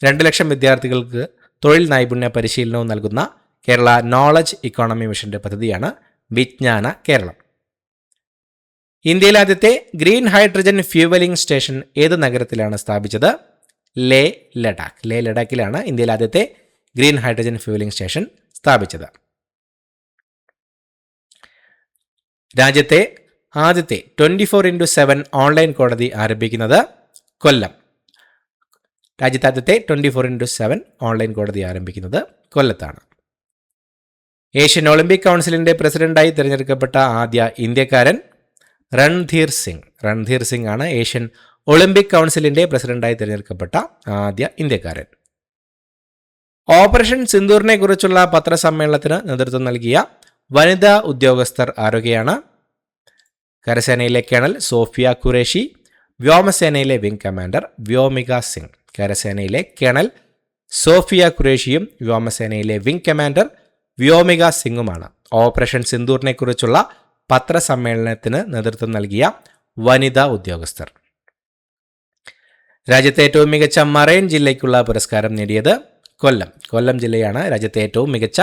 [SPEAKER 1] 2 ലക്ഷം വിദ്യാർത്ഥികൾക്ക് തൊഴിൽ നൈപുണ്യ പരിശീലനവും നൽകുന്ന കേരള നോളജ് ഇക്കോണമി മിഷന്റെ പദ്ധതിയാണ് വിജ്ഞാന കേരളം. ഇന്ത്യയിലെ ആദ്യത്തെ ഗ്രീൻ ഹൈഡ്രജൻ ഫ്യൂവലിംഗ് സ്റ്റേഷൻ ഏത് നഗരത്തിലാണ് സ്ഥാപിച്ചത്? ലേ ലഡാക്ക്. ലേ ലഡാക്കിലാണ് ഇന്ത്യയിലെ ആദ്യത്തെ ഗ്രീൻ ഹൈഡ്രജൻ ഫ്യൂവലിംഗ് സ്റ്റേഷൻ സ്ഥാപിച്ചത്. രാജ്യത്തെ ആദ്യത്തെ 24/7 ഓൺലൈൻ കോടതി ആരംഭിക്കുന്നത് കൊല്ലം. രാജ്യത്തെ ആദ്യത്തെ 24/7 ഓൺലൈൻ കോടതി ആരംഭിക്കുന്നത് കൊല്ലത്താണ്. ഏഷ്യൻ ഒളിമ്പിക് കൗൺസിലിൻ്റെ പ്രസിഡന്റായി തിരഞ്ഞെടുക്കപ്പെട്ട ആദ്യ ഇന്ത്യക്കാരൻ രൺധീർ സിംഗ്. രൺധീർ സിംഗ് ആണ് ഏഷ്യൻ ഒളിമ്പിക് കൗൺസിലിൻ്റെ പ്രസിഡന്റായി തിരഞ്ഞെടുക്കപ്പെട്ട ആദ്യ ഇന്ത്യക്കാരൻ. ഓപ്പറേഷൻ സിന്ദൂറിനെ കുറിച്ചുള്ള പത്രസമ്മേളനത്തിന് നേതൃത്വം നൽകിയ വനിതാ ഉദ്യോഗസ്ഥർ ആരൊക്കെയാണ്? കരസേനയിലെ കേണൽ സോഫിയ ഖുറേഷി, വ്യോമസേനയിലെ വിംഗ് കമാൻഡർ വ്യോമിക സിംഗ്. കരസേനയിലെ കേണൽ സോഫിയ ഖുറേഷിയും വ്യോമസേനയിലെ വിംഗ് കമാൻഡർ വ്യോമിക സിംഗുമാണ് ഓപ്പറേഷൻ സിന്ദൂറിനെ കുറിച്ചുള്ള പത്രസമ്മേളനത്തിന് നേതൃത്വം നൽകിയ വനിതാ ഉദ്യോഗസ്ഥർ. രാജ്യത്തെ ഏറ്റവും മികച്ച മറൈൻ ജില്ലയ്ക്കുള്ള പുരസ്കാരം നേടിയത് കൊല്ലം. കൊല്ലം ജില്ലയാണ് രാജ്യത്തെ ഏറ്റവും മികച്ച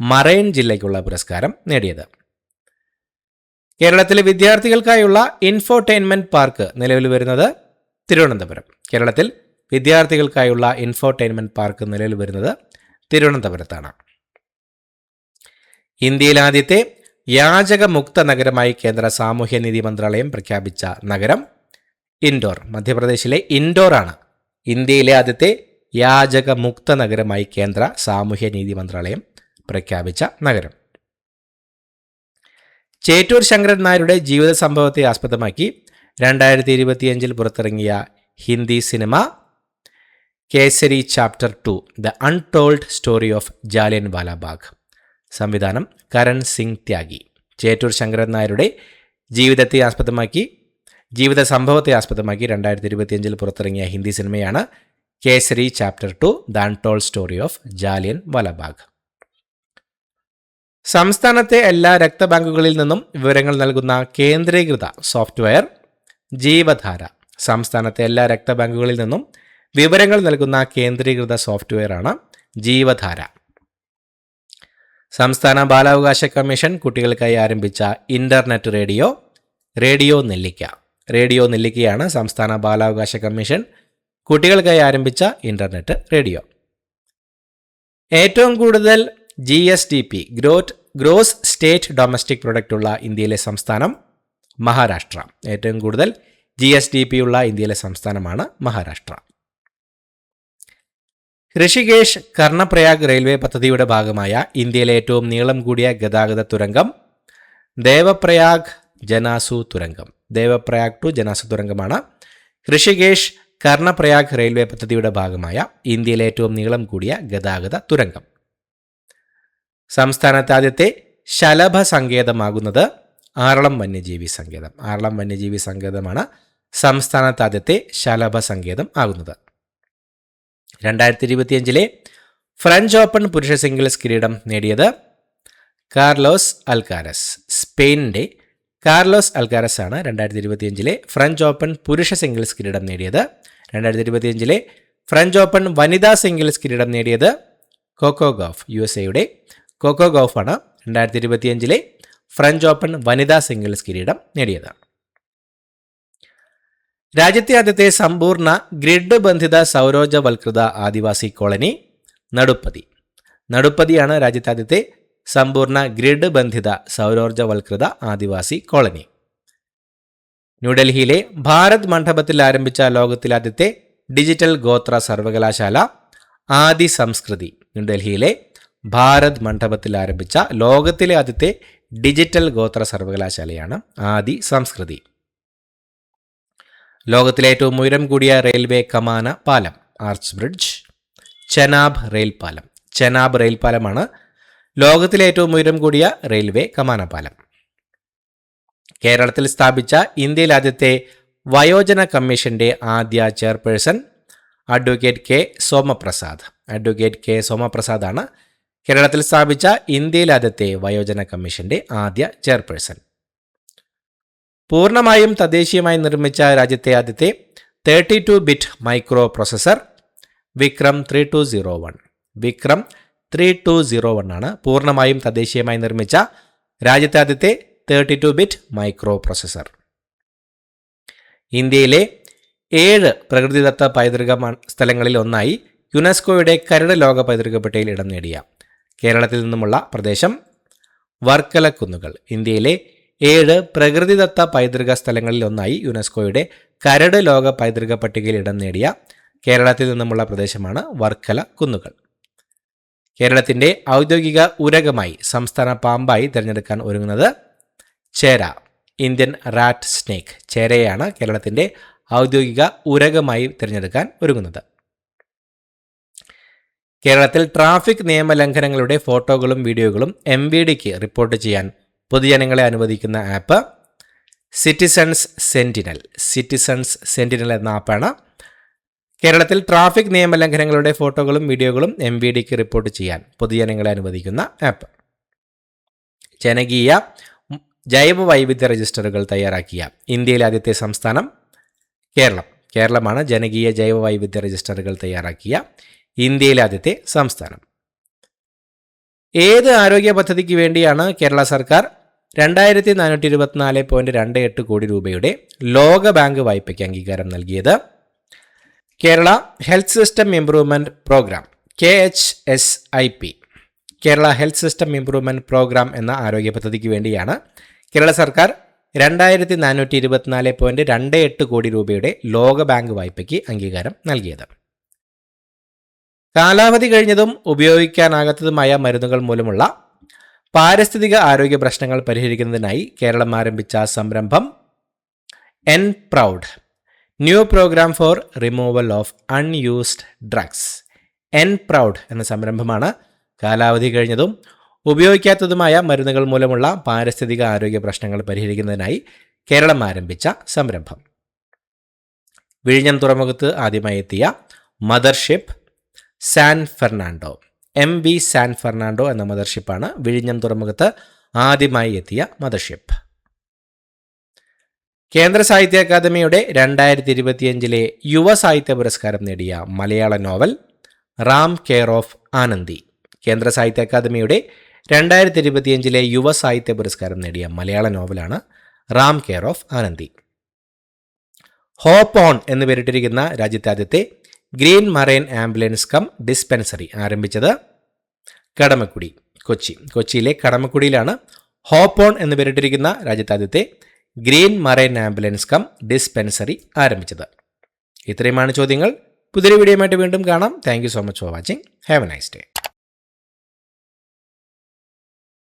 [SPEAKER 1] മറൈൻ ജില്ലയ്ക്കുള്ള പുരസ്കാരം നേടിയത്. കേരളത്തിലെ വിദ്യാർത്ഥികൾക്കായുള്ള ഇൻഫോർടൈൻമെന്റ് പാർക്ക് നിലവിൽ വരുന്നത് തിരുവനന്തപുരം. കേരളത്തിൽ വിദ്യാർത്ഥികൾക്കായുള്ള ഇൻഫോർടൈൻമെന്റ് പാർക്ക് നിലവിൽ വരുന്നത് തിരുവനന്തപുരത്താണ്. ഇന്ത്യയിലെ ആദ്യത്തെ യാചകമുക്ത നഗരമായി കേന്ദ്ര സാമൂഹ്യനീതി മന്ത്രാലയം പ്രഖ്യാപിച്ച നഗരം ഇൻഡോർ. മധ്യപ്രദേശിലെ ഇൻഡോറാണ് ഇന്ത്യയിലെ ആദ്യത്തെ യാചകമുക്ത നഗരമായി കേന്ദ്ര സാമൂഹ്യനീതി മന്ത്രാലയം പ്രഖ്യാപിച്ച നഗരം. ചേറ്റൂർ ശങ്കരൻ നായരുടെ ജീവിത സംഭവത്തെ ആസ്പദമാക്കി 2025 പുറത്തിറങ്ങിയ Hindi cinema Kesari chapter 2 the untold story of Jallian Walabagh. സംവിധാനം കരൺ സിംഗ് ത്യാഗി. ചേറ്റൂർ ശങ്കരൻ നായരുടെ ജീവിത സംഭവത്തെ ആസ്പദമാക്കി 2025 പുറത്തിറങ്ങിയ ഹിന്ദി സിനിമയാണ് Kesari chapter 2 the untold story of Jallian Walabagh. സംസ്ഥാനത്തെ എല്ലാ രക്തബാങ്കുകളിൽ നിന്നും വിവരങ്ങൾ നൽകുന്ന കേന്ദ്രീകൃത സോഫ്റ്റ്വെയർ ജീവധാര. സംസ്ഥാനത്തെ എല്ലാ രക്തബാങ്കുകളിൽ നിന്നും വിവരങ്ങൾ നൽകുന്ന കേന്ദ്രീകൃത സോഫ്റ്റ്വെയറാണ് ജീവധാര. സംസ്ഥാന ബാലാവകാശ കമ്മീഷൻ കുട്ടികൾക്കായി ആരംഭിച്ച ഇന്റർനെറ്റ് റേഡിയോ നെല്ലിക്ക. റേഡിയോ നെല്ലിക്കയാണ് സംസ്ഥാന ബാലാവകാശ കമ്മീഷൻ കുട്ടികൾക്കായി ആരംഭിച്ച ഇന്റർനെറ്റ് റേഡിയോ. ഏറ്റവും കൂടുതൽ GSDP growth gross state domestic product ഉള്ള ഇന്ത്യയിലെ സംസ്ഥാനം മഹാരാഷ്ട്ര. ഏറ്റവും കൂടുതൽ GSDP ഉള്ള ഇന്ത്യയിലെ സംസ്ഥാനമാണ് മഹാരാഷ്ട്ര. ഋഷികേശ് കർണപ്രയാഗ് റെയിൽവേ പദ്ധതിയുടെ ഭാഗമായ ഇന്ത്യയിലെ ഏറ്റവും നീളം കൂടിയ ഗതാഗത തുരങ്കം ദേവപ്രയാഗ് ജനാസു തുരങ്കം. ദേവപ്രയാഗ് ടു ജനാസു തുരങ്കമാണ് ഋഷികേശ് കർണപ്രയാഗ് റെയിൽവേ പദ്ധതിയുടെ ഭാഗമായ ഇന്ത്യയിലെ ഏറ്റവും നീളം കൂടിയ ഗതാഗത തുരങ്കം. സംസ്ഥാനത്തെ ആദ്യത്തെ ശലഭ സങ്കേതമാകുന്നത് ആറളം വന്യജീവി സങ്കേതം. ആറളം വന്യജീവി സങ്കേതമാണ് സംസ്ഥാനത്തെ ആദ്യത്തെ ശലഭ സങ്കേതം ആകുന്നത്. 2025 ഫ്രഞ്ച് ഓപ്പൺ പുരുഷ സിംഗിൾസ് കിരീടം നേടിയത് കാർലോസ് അൽക്കാരസ്. സ്പെയിനിൻ്റെ കാർലോസ് അൽക്കാരസ് ആണ് 2025 ഫ്രഞ്ച് ഓപ്പൺ പുരുഷ സിംഗിൾസ് കിരീടം നേടിയത്. 2025 ഫ്രഞ്ച് ഓപ്പൺ വനിതാ സിംഗിൾസ് കിരീടം നേടിയത് കോക്കോ ഗൗഫ്. USA കോക്കോ ഗൗഫാണ് 2025 ഫ്രഞ്ച് ഓപ്പൺ വനിതാ സിംഗിൾസ് കിരീടം നേടിയത്. രാജ്യത്തെ ആദ്യത്തെ സമ്പൂർണ്ണ ഗ്രിഡ് ബന്ധിത സൗരോർജ്ജവൽകൃത ആദിവാസി കോളനി നടുപ്പതി. നടുപ്പതിയാണ് രാജ്യത്തെ ആദ്യത്തെ സമ്പൂർണ്ണ ഗ്രിഡ് ബന്ധിത സൗരോർജ്ജവൽകൃത ആദിവാസി കോളനി. ന്യൂഡൽഹിയിലെ ഭാരത് മണ്ഡപത്തിൽ ആരംഭിച്ച ലോകത്തിലെ ആദ്യത്തെ ഡിജിറ്റൽ ഗോത്ര സർവകലാശാല ആദി സംസ്കൃതി. ന്യൂഡൽഹിയിലെ ഭാരത് മണ്ഡപത്തിൽ ആരംഭിച്ച ലോകത്തിലെ ആദ്യത്തെ ഡിജിറ്റൽ ഗോത്ര സർവകലാശാലയാണ് ആദി സംസ്കൃതി. ലോകത്തിലെ ഏറ്റവും ഉയരം കൂടിയ റെയിൽവേ കമാന പാലം ആർച്ച് ബ്രിഡ്ജ് ചെനാബ് റെയിൽ പാലം. ചെനാബ് റെയിൽ പാലമാണ് ലോകത്തിലെ ഏറ്റവും ഉയരം കൂടിയ റെയിൽവേ കമാന പാലം. കേരളത്തിൽ സ്ഥാപിച്ച ഇന്ത്യയിലെ ആദ്യത്തെ വയോജന കമ്മീഷന്റെ ആദ്യ chairperson advocate K Somaprasad. Advocate K സോമപ്രസാദാണ് കേരളത്തിൽ സ്ഥാപിച്ച ഇന്ത്യയിലെ ആദ്യത്തെ വയോജന കമ്മീഷന്റെ ആദ്യ ചെയർപേഴ്സൺ. പൂർണ്ണമായും തദ്ദേശീയമായി നിർമ്മിച്ച രാജ്യത്തെ ആദ്യത്തെ 32-ബിറ്റ് മൈക്രോ പ്രോസസർ വിക്രം 3201. വിക്രം 3201 ആണ് പൂർണ്ണമായും തദ്ദേശീയമായി നിർമ്മിച്ച രാജ്യത്തെ ആദ്യത്തെ 32-ബിറ്റ് മൈക്രോ പ്രോസസർ. ഇന്ത്യയിലെ 7 പ്രകൃതിദത്ത പൈതൃക സ്ഥലങ്ങളിൽ ഒന്നായി യുനെസ്കോയുടെ കരട് ലോക പൈതൃക പട്ടികയിൽ ഇടം നേടിയ കേരളത്തിൽ നിന്നുമുള്ള പ്രദേശം വർക്കല കുന്നുകൾ. ഇന്ത്യയിലെ 7 പ്രകൃതിദത്ത പൈതൃക സ്ഥലങ്ങളിൽ ഒന്നായി യുനെസ്കോയുടെ കരട് ലോക പൈതൃക പട്ടികയിൽ ഇടം നേടിയ കേരളത്തിൽ നിന്നുമുള്ള പ്രദേശമാണ് വർക്കല കുന്നുകൾ. കേരളത്തിൻ്റെ ഔദ്യോഗിക ഉരകമായി സംസ്ഥാന പാമ്പായി തിരഞ്ഞെടുക്കാൻ ഒരുങ്ങുന്നത് ചേര. ഇന്ത്യൻ റാറ്റ് സ്നേക്ക് ചേരയാണ് കേരളത്തിൻ്റെ ഔദ്യോഗിക ഉരകമായി തിരഞ്ഞെടുക്കാൻ ഒരുങ്ങുന്നത്. കേരളത്തിൽ ട്രാഫിക് നിയമലംഘനങ്ങളുടെ ഫോട്ടോകളും വീഡിയോകളും MVDക്ക് റിപ്പോർട്ട് ചെയ്യാൻ പൊതുജനങ്ങളെ അനുവദിക്കുന്ന app citizens sentinel. Citizens sentinel എന്ന ആപ്പാണ് കേരളത്തിൽ ട്രാഫിക് നിയമലംഘനങ്ങളുടെ ഫോട്ടോകളും വീഡിയോകളും MVDക്ക് റിപ്പോർട്ട് ചെയ്യാൻ പൊതുജനങ്ങളെ അനുവദിക്കുന്ന ആപ്പ്. ജനകീയ ജൈവ വൈവിധ്യ രജിസ്റ്ററുകൾ തയ്യാറാക്കിയ ഇന്ത്യയിലെ ആദ്യത്തെ സംസ്ഥാനം കേരളം. കേരളമാണ് ജനകീയ ജൈവ വൈവിധ്യ രജിസ്റ്ററുകൾ തയ്യാറാക്കിയ ഇന്ത്യയിലെ ആദ്യത്തെ സംസ്ഥാനം. ഏത് ആരോഗ്യ പദ്ധതിക്ക് വേണ്ടിയാണ് കേരള സർക്കാർ 2424.28 കോടി രൂപയുടെ ലോകബാങ്ക് വായ്പയ്ക്ക് അംഗീകാരം നൽകിയത്? Kerala health system improvement programme KHSIP. Kerala health system improvement programme എന്ന ആരോഗ്യ പദ്ധതിക്ക് വേണ്ടിയാണ് കേരള സർക്കാർ 2424.28 കോടി രൂപയുടെ ലോകബാങ്ക് വായ്പയ്ക്ക് അംഗീകാരം നൽകിയത്. കാലാവധി കഴിഞ്ഞതും ഉപയോഗിക്കാനാകാത്തതുമായ മരുന്നുകൾ മൂലമുള്ള പാരിസ്ഥിതിക ആരോഗ്യ പ്രശ്നങ്ങൾ പരിഹരിക്കുന്നതിനായി കേരളം ആരംഭിച്ച സംരംഭം N-PROUD, new programme for removal of unused drugs. N-PROUD എന്ന സംരംഭമാണ് കാലാവധി കഴിഞ്ഞതും ഉപയോഗിക്കാത്തതുമായ മരുന്നുകൾ മൂലമുള്ള പാരിസ്ഥിതിക ആരോഗ്യ പ്രശ്നങ്ങൾ പരിഹരിക്കുന്നതിനായി കേരളം ആരംഭിച്ച സംരംഭം. വിഴിഞ്ഞം തുറമുഖത്ത് ആദ്യമായി എത്തിയ mothership San Fernando. MV San Fernando എന്ന മദർഷിപ്പാണ് വിഴിഞ്ഞം തുറമുഖത്ത് ആദ്യമായി എത്തിയ മദർഷിപ്പ്. കേന്ദ്ര സാഹിത്യ അക്കാദമിയുടെ 2025 യുവ സാഹിത്യ പുരസ്കാരം നേടിയ മലയാള novel Ram care of Anandi. കേന്ദ്ര സാഹിത്യ അക്കാദമിയുടെ 2025 യുവ സാഹിത്യ പുരസ്കാരം നേടിയ മലയാള നോവലാണ് Ram care of Anandi. Hope on എന്ന് പേരിട്ടിരിക്കുന്ന രാജ്യത്തെ ആദ്യത്തെ green marine ambulance cum dispensary ആരംഭിച്ചത് കടമക്കുടി. കൊച്ചിയിലെ കടമക്കുടിയിലാണ് ഹോപ്പ് ഓൺ എന്ന് പേരിട്ടിരിക്കുന്ന രാജ്യത്തെ ആദ്യത്തെ green marine ambulance cum dispensary ആരംഭിച്ചത്. ഇത്രയുമാണ് ചോദ്യങ്ങൾ. പുതിയൊരു വീഡിയോയുമായിട്ട് വീണ്ടും കാണാം. Thank you so much for watching. Have A nice day.